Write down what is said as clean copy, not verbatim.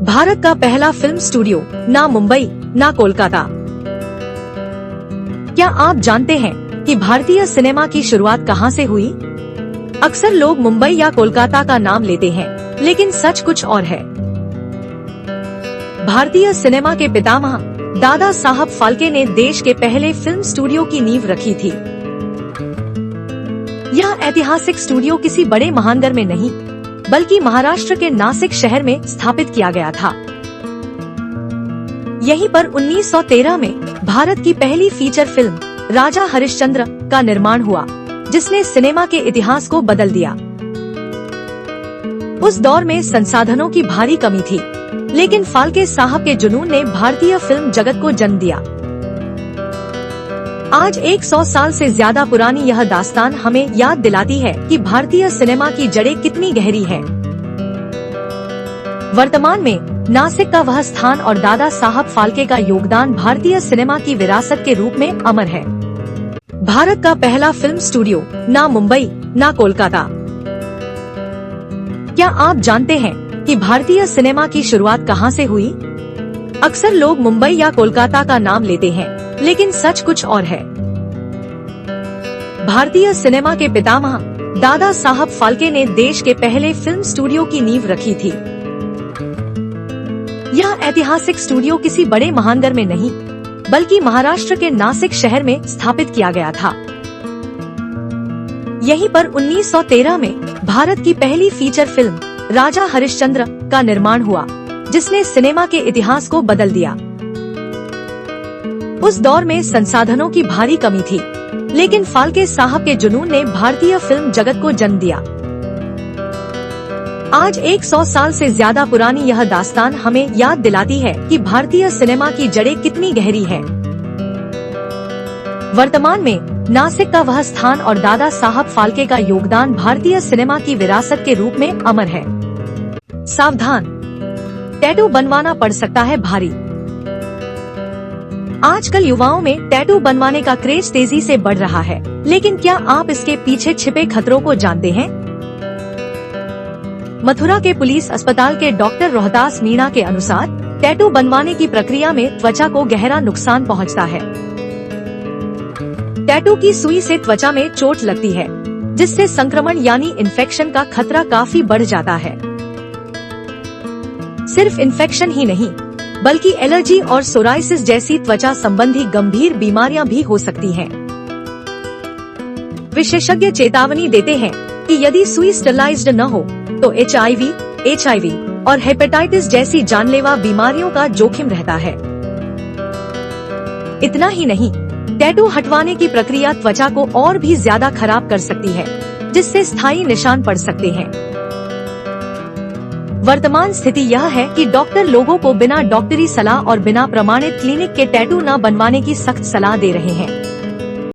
भारत का पहला film studio, ना मुंबई ना कोलकाता। क्या आप जानते हैं कि भारतीय सिनेमा की शुरुआत कहां से हुई? अक्सर लोग मुंबई या कोलकाता का नाम लेते हैं, लेकिन सच कुछ और है। भारतीय सिनेमा के पितामह दादा साहब फाल्के ने देश के पहले फिल्म स्टूडियो की नींव रखी थी। यह ऐतिहासिक स्टूडियो किसी बड़े महानगर में नहीं, बल्कि महाराष्ट्र के नासिक शहर में स्थापित किया गया था। यहीं पर 1913 में भारत की पहली फीचर फिल्म राजा हरिश्चंद्र का निर्माण हुआ, जिसने सिनेमा के इतिहास को बदल दिया। उस दौर में संसाधनों की भारी कमी थी, लेकिन फाल्के साहब के जुनून ने भारतीय फिल्म जगत को जन्म दिया। आज 100 साल से ज्यादा पुरानी यह दास्तान हमें याद दिलाती है कि भारतीय सिनेमा की जड़ें कितनी गहरी हैं। वर्तमान में नासिक का वह स्थान और दादा साहब फाल्के का योगदान भारतीय सिनेमा की विरासत के रूप में अमर है। भारत का पहला फिल्म स्टूडियो, ना मुंबई ना कोलकाता। क्या आप जानते हैं कि भारतीय सिनेमा की शुरुआत कहां से हुई? अक्सर लोग मुंबई या कोलकाता का नाम लेते हैं, लेकिन सच कुछ और है। भारतीय सिनेमा के पितामह दादा साहब फाल्के ने देश के पहले फिल्म स्टूडियो की नींव रखी थी। यह ऐतिहासिक स्टूडियो किसी बड़े महानगर में नहीं, बल्कि महाराष्ट्र के नासिक शहर में स्थापित किया गया था। यहीं पर 1913 में भारत की पहली फीचर फिल्म राजा हरिश्चंद्र का निर्माण हुआ, जिसने सिनेमा के इतिहास को बदल दिया। उस दौर में संसाधनों की भारी कमी थी, लेकिन फाल्के साहब के जुनून ने भारतीय फिल्म जगत को जन्म दिया। आज 100 साल से ज्यादा पुरानी यह दास्तान हमें याद दिलाती है कि भारतीय सिनेमा की जड़ें कितनी गहरी हैं। वर्तमान में नासिक का वह स्थान और दादा साहब फाल्के का योगदान भारतीय सिनेमा की विरासत के रूप में अमर है। सावधान, टैटू बनवाना पड़ सकता है भारी। आजकल युवाओं में टैटू बनवाने का क्रेज तेजी से बढ़ रहा है, लेकिन क्या आप इसके पीछे छिपे खतरों को जानते हैं? मथुरा के पुलिस अस्पताल के डॉक्टर रोहतास मीणा के अनुसार टैटू बनवाने की प्रक्रिया में त्वचा को गहरा नुकसान पहुंचता है। टैटू की सुई से त्वचा में चोट लगती है, जिससे संक्रमण यानी इन्फेक्शन का खतरा काफी बढ़ जाता है। सिर्फ इन्फेक्शन ही नहीं, बल्कि एलर्जी और सोराइसिस जैसी त्वचा संबंधी गंभीर बीमारियां भी हो सकती हैं। विशेषज्ञ चेतावनी देते हैं कि यदि सुई स्टरलाइज्ड न हो तो HIV और हेपेटाइटिस जैसी जानलेवा बीमारियों का जोखिम रहता है। इतना ही नहीं, टैटू हटवाने की प्रक्रिया त्वचा को और भी ज्यादा खराब कर सकती है, जिससे स्थायी निशान पड़ सकते हैं। वर्तमान स्थिति यह है कि डॉक्टर लोगों को बिना डॉक्टरी सलाह और बिना प्रमाणित क्लिनिक के टैटू न बनवाने की सख्त सलाह दे रहे हैं।